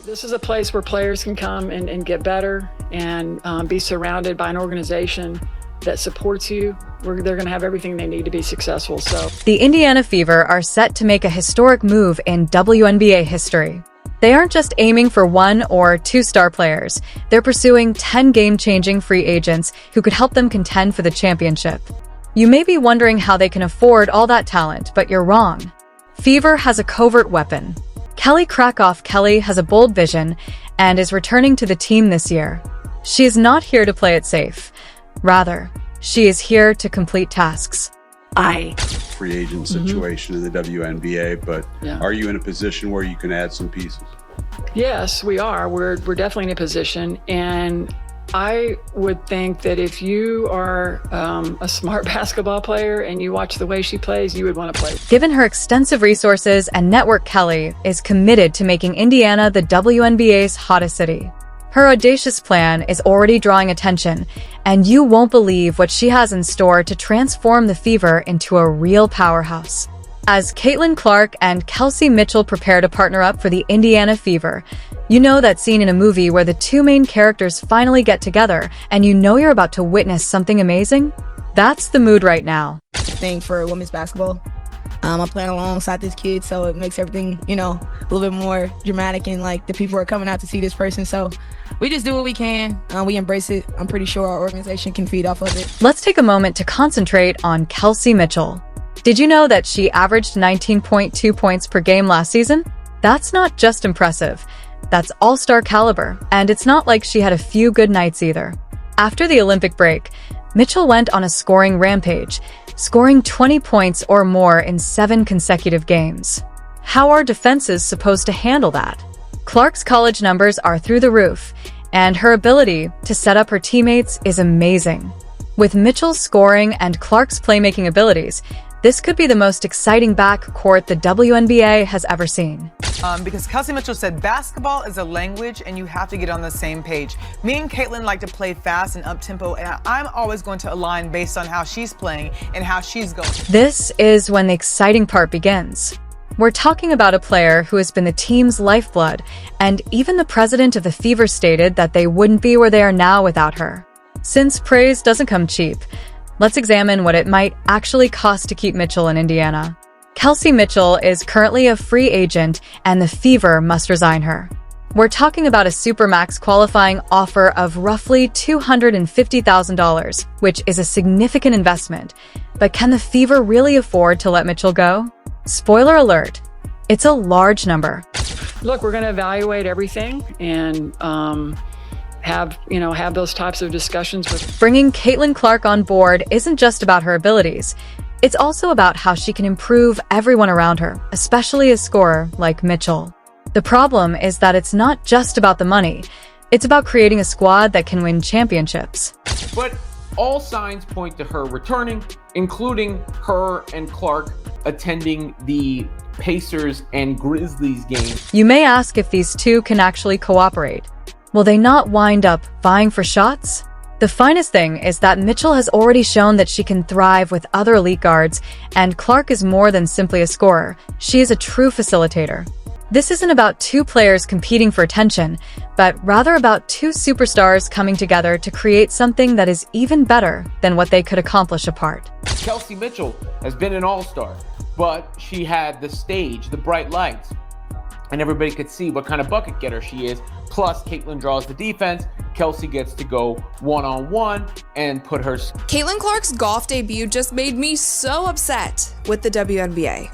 This is a place where players can come and get better and be surrounded by an organization that supports you. They're going to have everything they need to be successful. So the Indiana Fever are set to make a historic move in WNBA history. They aren't just aiming for 1 or 2 star players. They're pursuing 10 game-changing free agents who could help them contend for the championship. You may be wondering how they can afford all that talent, but you're wrong. Fever has a covert weapon. Kelly Krakoff Kelly has a bold vision and is returning to the team this year. She is not here to play it safe. Rather, she is here to complete tasks. Free agent situation in the WNBA, but are you in a position where you can add some pieces? Yes, we are. We're definitely in a position, and I would think that if you are a smart basketball player and you watch the way she plays, you would want to play. Given her extensive resources and network, Kelly is committed to making Indiana the WNBA's hottest city. Her audacious plan is already drawing attention, and you won't believe what she has in store to transform the Fever into a real powerhouse. As Caitlin Clark and Kelsey Mitchell prepare to partner up for the Indiana Fever, you know that scene in a movie where the 2 main characters finally get together and you know you're about to witness something amazing? That's the mood right now. Thing for women's basketball. I'm playing alongside this kid, so it makes everything, a little bit more dramatic, and like the people are coming out to see this person. So we just do what we can. We embrace it. I'm pretty sure our organization can feed off of it. Let's take a moment to concentrate on Kelsey Mitchell. Did you know that she averaged 19.2 points per game last season? That's not just impressive. That's all-star caliber, and it's not like she had a few good nights either. After the Olympic break, Mitchell went on a scoring rampage, scoring 20 points or more in 7 consecutive games. How are defenses supposed to handle that? Clark's college numbers are through the roof, and her ability to set up her teammates is amazing. With Mitchell's scoring and Clark's playmaking abilities, this could be the most exciting backcourt the WNBA has ever seen. Because Kelsey Mitchell said basketball is a language and you have to get on the same page. Me and Caitlin like to play fast and up-tempo, and I'm always going to align based on how she's playing and how she's going. This is when the exciting part begins. We're talking about a player who has been the team's lifeblood, and even the president of the Fever stated that they wouldn't be where they are now without her. Since praise doesn't come cheap, let's examine what it might actually cost to keep Mitchell in Indiana. Kelsey Mitchell is currently a free agent, and the Fever must resign her. We're talking about a Supermax qualifying offer of roughly $250,000, which is a significant investment. But can the Fever really afford to let Mitchell go? Spoiler alert, it's a large number. Look, we're going to evaluate everything and have those types of discussions with. Bringing Caitlin Clark on board isn't just about her abilities. It's also about how she can improve everyone around her, especially a scorer like Mitchell. The problem is that it's not just about the money. It's about creating a squad that can win championships. But all signs point to her returning, including her and Clark attending the Pacers and Grizzlies game. You may ask if these two can actually cooperate. Will they not wind up vying for shots? The finest thing is that Mitchell has already shown that she can thrive with other elite guards, and Clark is more than simply a scorer. She is a true facilitator. This isn't about 2 players competing for attention, but rather about 2 superstars coming together to create something that is even better than what they could accomplish apart. Kelsey Mitchell has been an all-star, but she had the stage, the bright lights, and everybody could see what kind of bucket getter she is. Plus, Caitlin draws the defense. Kelsey gets to go one-on-one and put her... Caitlin Clark's golf debut just made me so upset with the WNBA.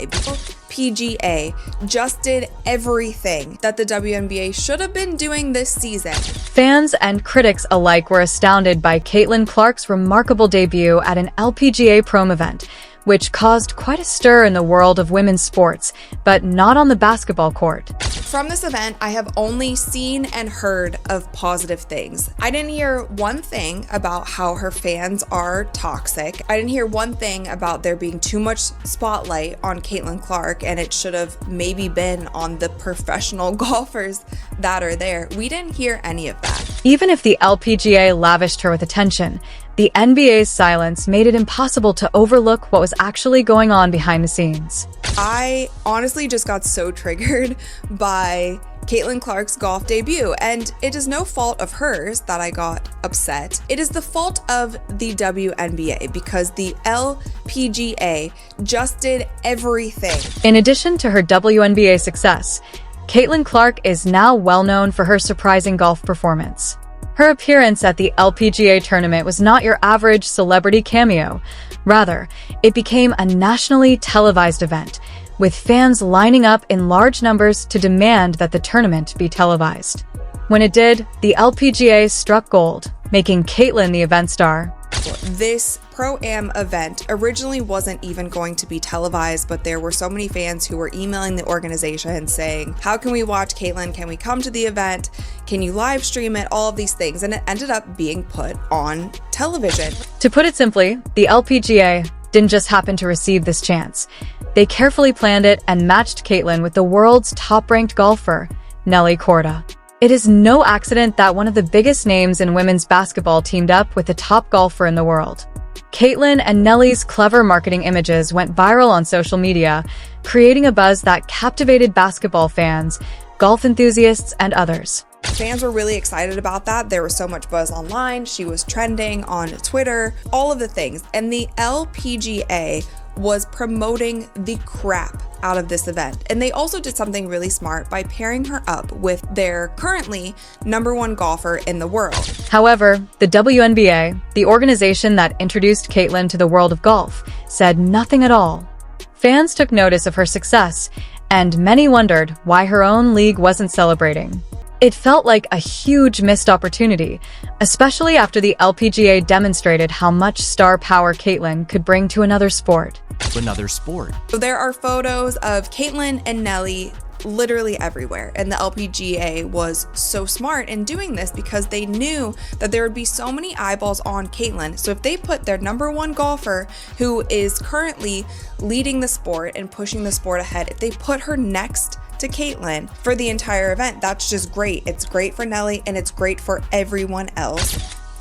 PGA just did everything that the WNBA should have been doing this season. Fans and critics alike were astounded by Caitlin Clark's remarkable debut at an LPGA Prom event, which caused quite a stir in the world of women's sports, but not on the basketball court. From this event, I have only seen and heard of positive things. I didn't hear one thing about how her fans are toxic. I didn't hear one thing about there being too much spotlight on Caitlin Clark, and it should have maybe been on the professional golfers that are there. We didn't hear any of that. Even if the LPGA lavished her with attention, the NBA's silence made it impossible to overlook what was actually going on behind the scenes. I honestly just got so triggered by Caitlin Clark's golf debut, and it is no fault of hers that I got upset. It is the fault of the WNBA because the LPGA just did everything. In addition to her WNBA success, Caitlin Clark is now well known for her surprising golf performance. Her appearance at the LPGA tournament was not your average celebrity cameo. Rather, it became a nationally televised event, with fans lining up in large numbers to demand that the tournament be televised. When it did, the LPGA struck gold, making Caitlin the event star. This Pro-Am event originally wasn't even going to be televised, but there were so many fans who were emailing the organization saying, how can we watch Caitlin? Can we come to the event? Can you live stream it? All of these things. And it ended up being put on television. To put it simply, the LPGA didn't just happen to receive this chance. They carefully planned it and matched Caitlin with the world's top-ranked golfer, Nelly Korda. It is no accident that one of the biggest names in women's basketball teamed up with the top golfer in the world. Caitlin and Nelly's clever marketing images went viral on social media, creating a buzz that captivated basketball fans, golf enthusiasts, and others. Fans were really excited about that. There was so much buzz online. She was trending on Twitter, all of the things. And the LPGA was promoting the crap out of this event. And they also did something really smart by pairing her up with their currently #1 golfer in the world. However, the WNBA, the organization that introduced Caitlin to the world of golf, said nothing at all. Fans took notice of her success, and many wondered why her own league wasn't celebrating. It felt like a huge missed opportunity, especially after the LPGA demonstrated how much star power Caitlin could bring to another sport. So there are photos of Caitlin and Nelly literally everywhere, and the LPGA was so smart in doing this because they knew that there would be so many eyeballs on Caitlin. So if they put their #1 golfer, who is currently leading the sport and pushing the sport ahead, if they put her next to Caitlin for the entire event, that's just great. It's great for Nelly and it's great for everyone else.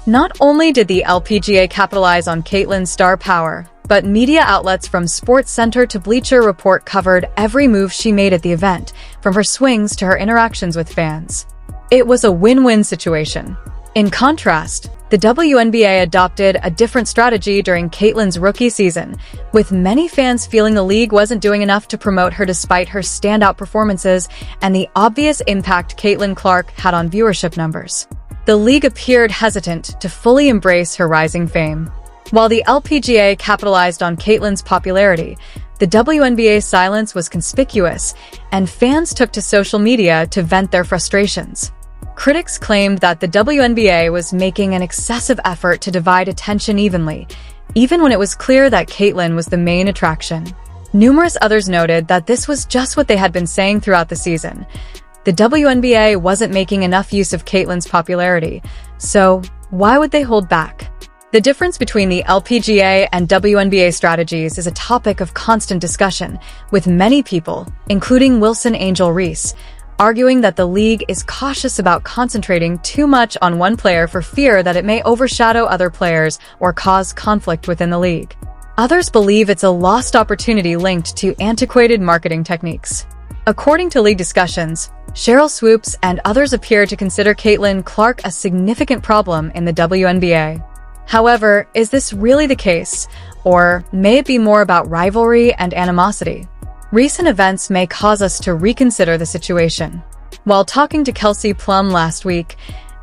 Not only did the LPGA capitalize on Caitlin's star power, but media outlets from SportsCenter to Bleacher Report covered every move she made at the event, from her swings to her interactions with fans. It was a win-win situation. In contrast, the WNBA adopted a different strategy during Caitlin's rookie season, with many fans feeling the league wasn't doing enough to promote her despite her standout performances and the obvious impact Caitlin Clark had on viewership numbers. The league appeared hesitant to fully embrace her rising fame. While the LPGA capitalized on Caitlin's popularity, the WNBA's silence was conspicuous, and fans took to social media to vent their frustrations. Critics claimed that the WNBA was making an excessive effort to divide attention evenly, even when it was clear that Caitlin was the main attraction. Numerous others noted that this was just what they had been saying throughout the season. The WNBA wasn't making enough use of Caitlin's popularity, so why would they hold back? The difference between the LPGA and WNBA strategies is a topic of constant discussion, with many people, including Wilson Angel Reese, arguing that the league is cautious about concentrating too much on one player for fear that it may overshadow other players or cause conflict within the league. Others believe it's a lost opportunity linked to antiquated marketing techniques. According to league discussions, Cheryl Swoops and others appear to consider Caitlin Clark a significant problem in the WNBA. However, is this really the case, or may it be more about rivalry and animosity? Recent events may cause us to reconsider the situation. While talking to Kelsey Plum last week,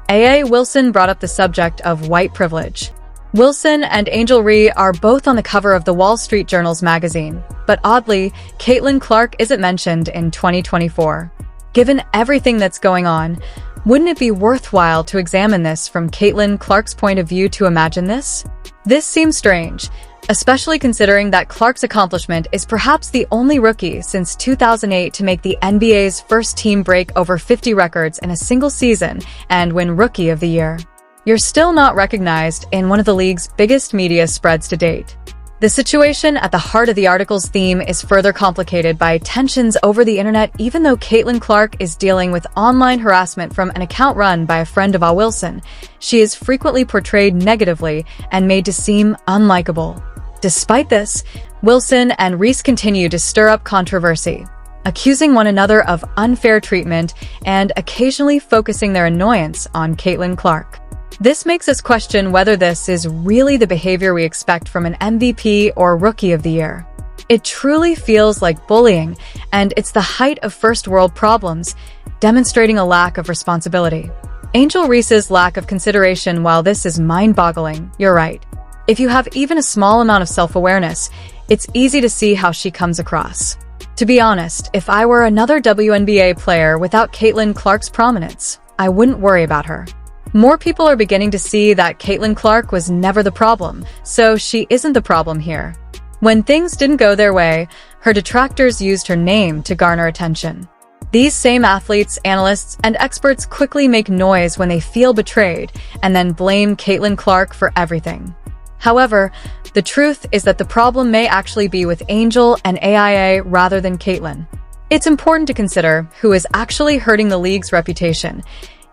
A.A. Wilson brought up the subject of white privilege. Wilson and Angel Ree are both on the cover of the Wall Street Journal's magazine, but oddly, Caitlin Clark isn't mentioned in 2024. Given everything that's going on, wouldn't it be worthwhile to examine this from Caitlin Clark's point of view to imagine this? This seems strange, especially considering that Clark's accomplishment is perhaps the only rookie since 2008 to make the NBA's first team break over 50 records in a single season and win Rookie of the Year. You're still not recognized in one of the league's biggest media spreads to date. The situation at the heart of the article's theme is further complicated by tensions over the internet, even though Caitlin Clark is dealing with online harassment from an account run by a friend of A. Wilson. She is frequently portrayed negatively and made to seem unlikable. Despite this, Wilson and Reese continue to stir up controversy. accusing one another of unfair treatment and occasionally focusing their annoyance on Caitlin Clark. This makes us question whether this is really the behavior we expect from an MVP or Rookie of the Year. It truly feels like bullying, and it's the height of first world problems, demonstrating a lack of responsibility. Angel Reese's lack of consideration, while this is mind-boggling, you're right. If you have even a small amount of self-awareness, it's easy to see how she comes across. To be honest, if I were another WNBA player without Caitlin Clark's prominence, I wouldn't worry about her. More people are beginning to see that Caitlin Clark was never the problem, so she isn't the problem here. When things didn't go their way, her detractors used her name to garner attention. These same athletes, analysts, and experts quickly make noise when they feel betrayed and then blame Caitlin Clark for everything. However, the truth is that the problem may actually be with Angel and AIA rather than Caitlin. It's important to consider who is actually hurting the league's reputation,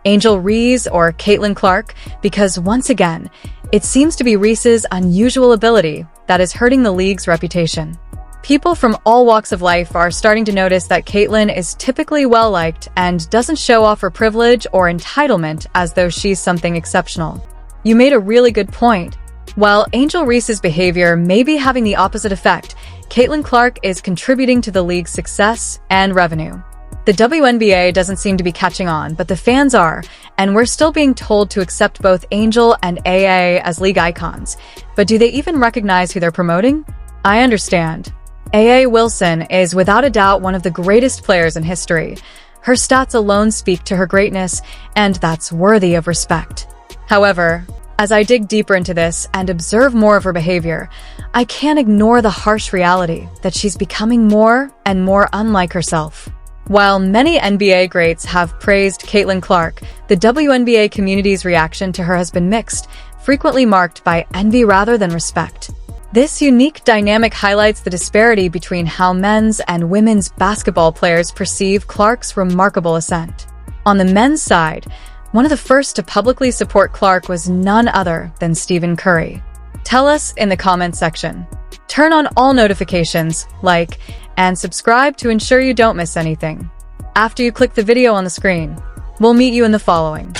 Angel Reese or Caitlin Clark, because once again, it seems to be Reese's unusual ability that is hurting the league's reputation. People from all walks of life are starting to notice that Caitlin is typically well-liked and doesn't show off her privilege or entitlement as though she's something exceptional. You made a really good point. While Angel Reese's behavior may be having the opposite effect, Caitlin Clark is contributing to the league's success and revenue. The WNBA doesn't seem to be catching on, but the fans are, and we're still being told to accept both Angel and AA as league icons. But do they even recognize who they're promoting? I understand. AA Wilson is without a doubt one of the greatest players in history. Her stats alone speak to her greatness, and that's worthy of respect. However, as I dig deeper into this and observe more of her behavior, I can't ignore the harsh reality that she's becoming more and more unlike herself. While many NBA greats have praised Caitlin Clark, the WNBA community's reaction to her has been mixed, frequently marked by envy rather than respect. This unique dynamic highlights the disparity between how men's and women's basketball players perceive Clark's remarkable ascent. On the men's side, one of the first to publicly support Clark was none other than Stephen Curry. Tell us in the comments section. Turn on all notifications, like, and subscribe to ensure you don't miss anything. After you click the video on the screen, we'll meet you in the following.